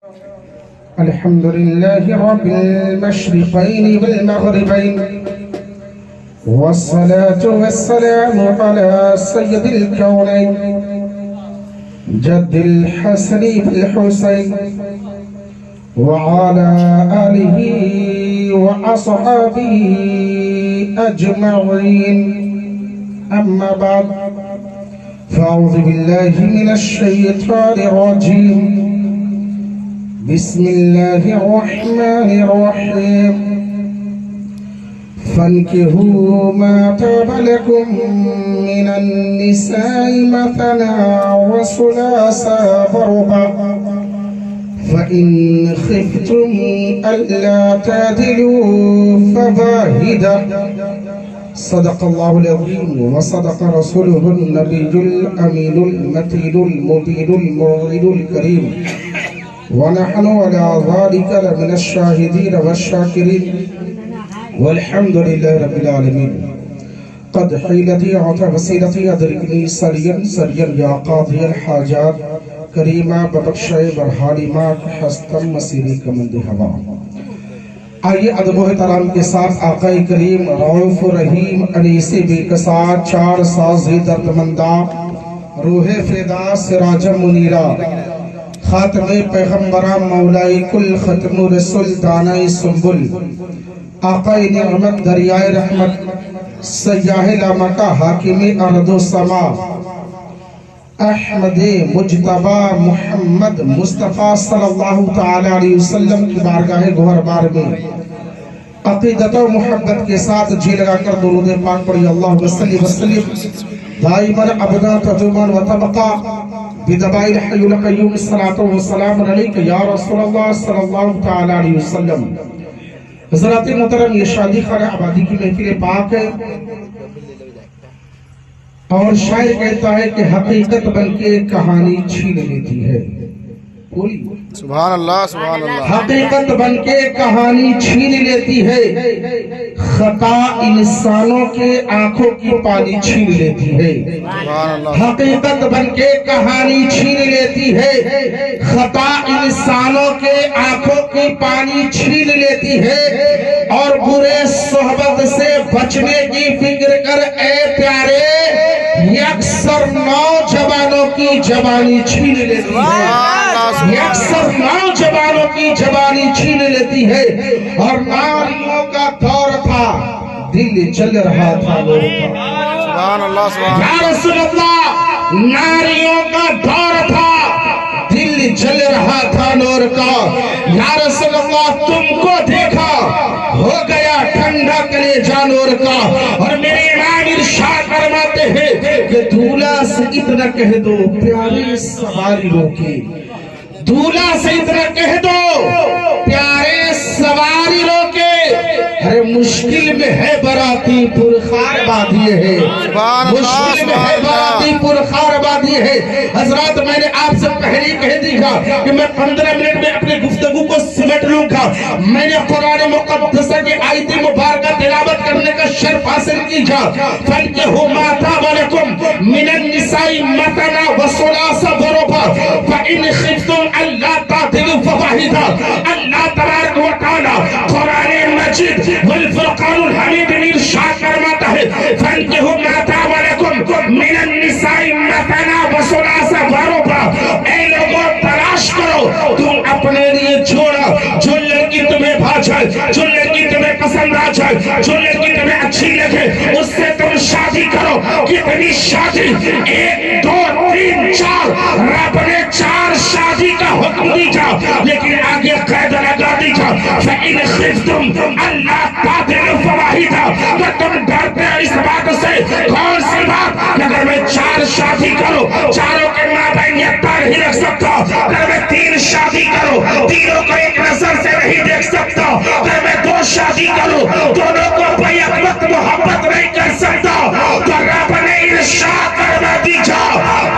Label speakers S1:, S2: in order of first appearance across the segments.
S1: الحمد لله رب المشرقين والمغربين، والصلاة والسلام على سيد الكونين جد الحسن بالحسين وعلى آله وأصحابه أجمعين. أما بعد، فأعوذ بالله من الشيطان الرجيم. بسم الله الرحمن الرحيم. فانكحوا ما طاب لكم من النساء مثنى وثلاث ورباع، فإن خفتم ألا تعدلوا فواحدة. صدق الله العظيم وصدق رسوله النبي الأمين المتين المبين الموعد الكريم، ونحن على ذلك لمن الشاهدين والشاكرين، والحمد لله رب العالمين. قد حيلتي عطى وسيلتي أدركني سريا سريا يا قاضي الحاجات کریمہ ببخشے برحالیمہ حستم مسیری کمند ہوا. آئیے ادب و احترام کے ساتھ آقا کریم رؤوف رحیم انیس بے کسات چار ساز درد مندہ روح فدا سراج منیرہ خاتم پیغمبرہ مولائی کل ختم رسول دانائی سنبل آقا نعمت دریائے رحمت سیاہ لامکہ حاکم ارض و سما احمد مجتبہ محمد مصطفیٰ صلی اللہ تعالی علیہ وسلم کی بارگاہ گوہر بار میں عقیدت و محبت کے ساتھ جی لگا کر درود پاک پڑھی. اللہم صلی وسلم دائما ابدا تدوما و تبقا بدبائی الحی القیوم الصلاة والسلام علیک یا رسول اللہ صلی اللہ تعالی علیہ وسلم. حضرات محترم، یہ شادی خانہ آبادی کی محفل پاک ہے اور شاعر کہتا ہے کہ حقیقت بن کے کہانی چھین لیتی ہے.
S2: سبحان اللہ سبحان اللہ.
S1: حقیقت بن کے کہانی چھین لیتی ہے، خطا انسانوں کے آنکھوں کی پانی چھین لیتی ہے.
S2: سبحان اللہ.
S1: حقیقت بن کے کہانی چھین لیتی ہے، خطا انسانوں کے آنکھوں کی پانی چھین لیتی ہے. اور برے صحبت سے بچنے کی فکر کر اے پیارے، اکثر نوجوانوں کی جوانی چھین لیتی ہے، اکثر نوجوانوں کی جوانی چھین لیتی ہے. اور ناریوں کا دور تھا، دل جل رہا تھا نور کا.
S2: سبحان اللہ سبحان اللہ.
S1: یا رسول اللہ، ناریوں کا دور تھا، دل جل رہا تھا نور کا. یا رسول اللہ، تم کو دیکھا ہو گیا ٹھنڈا کلیجہ نور کا. اور میرے امام ارشاد فرماتے ہیں کہ دولہا سے اتنا کہہ دو پیارے سواری روکے، دولہا سے اتنا کہہ دو پیارے سواری روکے. ارے مشکل میں ہے براتی پرخار بادی ہے، مشکل میں ہے براتی پرخار بادی ہے. حضرات، میں نے آپ سے پہلے کہہ دیا کہ میں 15 منٹ میں اپنے گفتگو کو سمٹ لوں گا. میں نے قرآن مقدسہ کی آیت مبارکہ تلاوت کرنے کا شرف حاصل کیا. فَانْكِحُوا مَا طَابَ لَكُم مِّنَ النِّسَاءِ مَثْنَىٰ وَثُلَاثَ وَرُبَاعَ فَإِنْ خِفْتُمْ أَلَّا تَعْدِلُوا فَوَاحِدَةً. اللہ تبارک و تعالیٰ قرآن مجید والفرقان الحمید میں ارشاد فرماتا ہے فَانْكِحُوا مَا طَابَ لَكُم مِّنَ النِّسَاءِ مَثْنَىٰ وَثُلَاثَ وَرُبَاعَ. اے لوگوں، تلاش کرو تم اپنے لیے جوڑا جو لڑکی تمہیں بھا جائے، جو لڑکی تمہیں پسند آ جائے، جو لڑکی تمہیں اچھی لگے، اس سے تم شادی کرو. کتنی شادی؟ 1 2 3 4. رب نے 4 شادی کا حکم دیا، لیکن آگے قید لگا دیا فَإِنْ خِفْتُمْ أَلَّا تَعْدِلُوا فَوَاحِدَةً. تو تم ڈرتے ہیں اس بات سے. کون سی بات؟ اگر میں 4 شادی کروں، چاروں کے مابین یکتا نہیں رکھ سکتا. اگر میں 3 شادی کروں، تینوں کو ایک نظر سے نہیں دیکھ سکتا. اگر میں 2 شادی کروں، دونوں کو بیک وقت محبت نہیں کر سکتا. تو رب نے ارشاد فرما دیا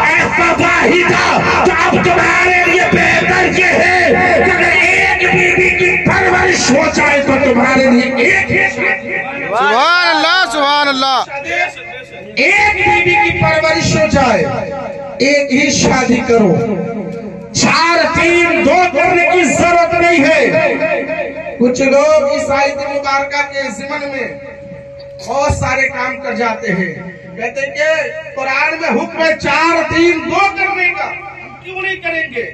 S1: اے فواحدہ. تو اب تمہارے لیے بہتر یہ ہے کہ اگر ایک بیوی کی پرورش ہو جائے تو تمہارے لیے ایک
S2: سبحان اللہ سبحان اللہ.
S1: ایک بیوی کی پرورش ہو جائے، ایک ہی شادی کرو. 4 3 2 کرنے کی कुछ लोग इस आयत मुबारका के ज़िमन में बहुत सारे काम कर जाते हैं। कहते हैं कि कुरान में हुक्म है 4 3 2 करने का, हम क्यों नहीं करेंगे?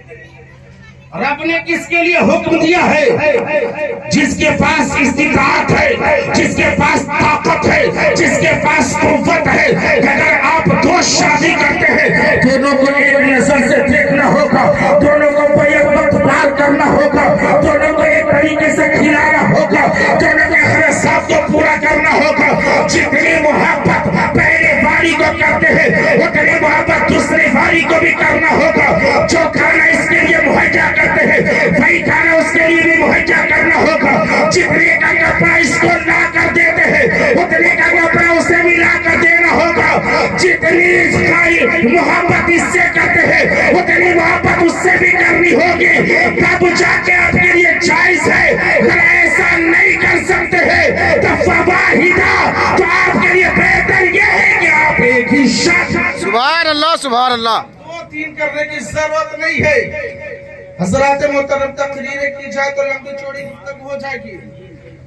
S1: रब ने किसके लिए हुक्म दिया है? जिसके पास इस्तिताअत है, जिसके पास ताकत है, जिसके पास कुव्वत है। अगर आप 2 शादी करते हैं, दोनों को एक नजर से देखना होगा, दोनों को एक वक्त पार करना होगा, दोनों को एक तरीके से खिलाना होगा, दोनों के खर्चात को पूरा करना होगा। जितनी मोहब्बत पहले वाली को करते हैं, उतनी मोहब्बत दूसरी वाली को भी करना होगा। जो खाना इसके लिए मुहैया करते हैं, वही खाना उसके लिए भी मुहैया करना होगा। जितने का कपड़ा इसको ला कर देते हैं, उतने का कपड़ा उसे भी ला कर देना होगा। जितनी मोहब्बत इससे करते हैं, उतनी मोहब्बत उससे भी करनी होगी। तब जाके आपके लिए जायज है। अगर ऐसा नहीं कर सकते हैं तो फवाहिदा, तो आपके लिए बेहतर यह है कि आप एक ही शख्स
S2: सुभान अल्लाह, सुभान अल्लाह।
S1: 2-3 करने की जरूरत नहीं है। हजरात मोहतरम तकरीरें की जाए तो लंबी चौड़ी गुफ्तगू हो जाएगी।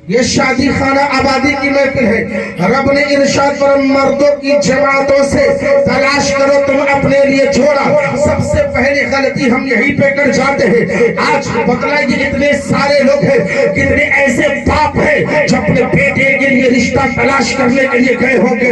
S1: ये शादी खाना आबादी की महफिल है। रब ने इरशाद फरमाया, मर्दों की जमातों से तलाश करो तुम अपने लिए जोड़ा। सबसे पहली गलती हम यहीं पे कर जाते हैं। आज बतलाइए, इतने सारे लोग हैं, कितने ऐसे बाप हैं जो अपने बेटे के लिए रिश्ता तलाश करने के लिए गए होंगे,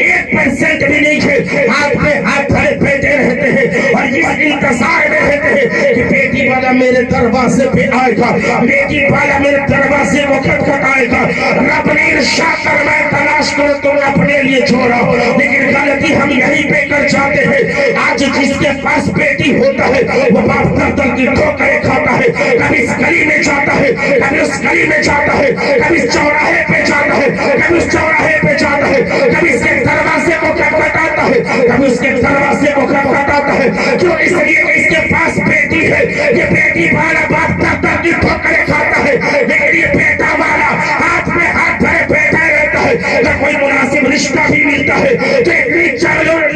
S1: 1% भी नहीं है, हाथ पे हाथ धरे बैठे रहते हैं और इस इंतजार में रहते हैं कि बेटी वाला मेरे दरवाजे पे आएगा, बेटी वाला मेरे दरवाजे को खटखटाएगा। रब ने इरशाद फरमाया, तलाश करो तुम अपने लिए छोड़ो। लेकिन गलती हम यहीं पे कर जाते हैं। आज जिसके पास बेटी होता है, वो बाप दर की ठोकरें खाता है। कभी इस गली में जाता है, कभी उस गली में जाता है, कभी इस चौराहे पे जाता है, कभी उस चौराहे पे जाता है, कभी इसके दरवाजे को खटखटाता है, कभी उसके दरवाजे को खटखटाता है। क्यों? इसलिए कि इसके पास बेटी है। ये बेटी वाला बाप दर की ठोकरें खाता है, लेकिन ये बेटा वाला हाथ में हाथ धरे बैठा रहता है। अगर कोई मुनासिब रिश्ता भी मिलता है तो इतनी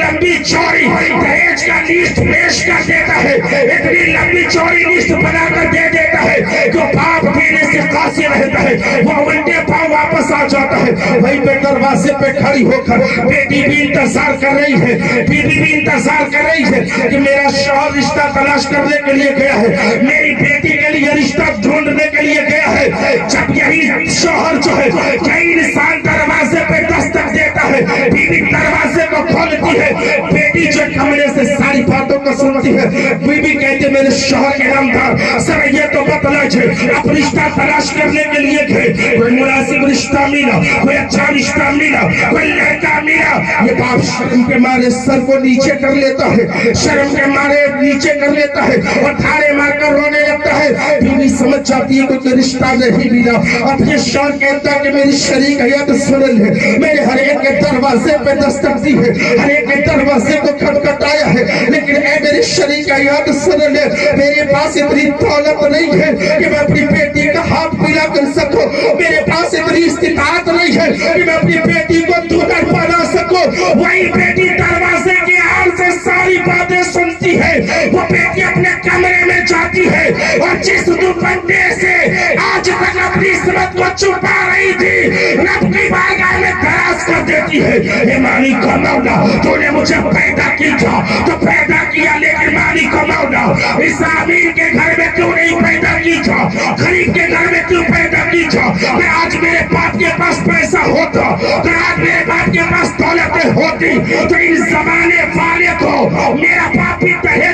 S1: लंबी चौड़ी दहेज का लिस्ट पेश कर देता है, इतनी लंबी चौड़ी लिस्ट बनाकर दे देता है जो बाप देने से कासिर रहता है, वो उल्टे पांव वापस आ जाता है। वहीं पे दरवाजे पे खड़ी होकर बेटी भी इंतजार कर रही है, बीवी भी इंतजार कर रही है कि मेरा शौहर रिश्ता तलाश करने के लिए गया है, मेरी बेटी के लिए रिश्ता ढूंढने के लिए गया है। जब यही शौहर जो है, कई इंसान दरवाजे पे दस्तक देता है, बीवी दरवाजे को खोलती है, बेटी जो कमरे से सारी बातों को सुनती है, बीवी कहते मेरे शौहर के नामदार सर ये तो बतला आप रिश्ता तलाश करने के लिए गए, कोई मुनासिब रिश्ता मिला, कोई अच्छा रिश्ता मिला, कोई लड़का मिला। ये बाप शर्म के मारे सर को नीचे कर लेता है, शर्म के मारे नीचे कर लेता है और थारे मारकर रोने लगता है। बीवी समझ जाती है कोई रिश्ता नहीं मिला। अब ये शौहर कहता है कि मेरी शरीक हयात सुनल है, मेरे हर एक के दरवाजे पे दस्तक दी है, हर एक के दरवाजे को खटखटाया है, लेकिन ऐ मेरी शरीक हयात सुनल है, मेरे पास इतनी दौलत नहीं है कि मैं अपनी बेटी का हाथ पीला कर सकूं, मेरे पास इतनी इस्तिताअत नहीं है कि मैं अपनी बेटी को दूल्हा बना सकूं। वही बेटी दरवाजे के हाल से सारी बातें सुनती है, वो बेटी अपने कमरे में जाती है और जिस दुपट्टे से आज तक अपनी इस्मत को छुपा रही थी, रब की बारगाह में दराज कर देती है। ये मालिक का मौला, तूने मुझे पैदा किया था तो पैदा किया, लेकिन मालिक का मौला इस अमीर के घर में क्यों नहीं पैदा की था, गरीब के घर में क्यों पैदा की था। मैं आज मेरे बाप के पास पैसा होता, तो आज मेरे बाप के पास दौलतें होती, तो इस जमाने वाले को मेरा बाप भी दहेज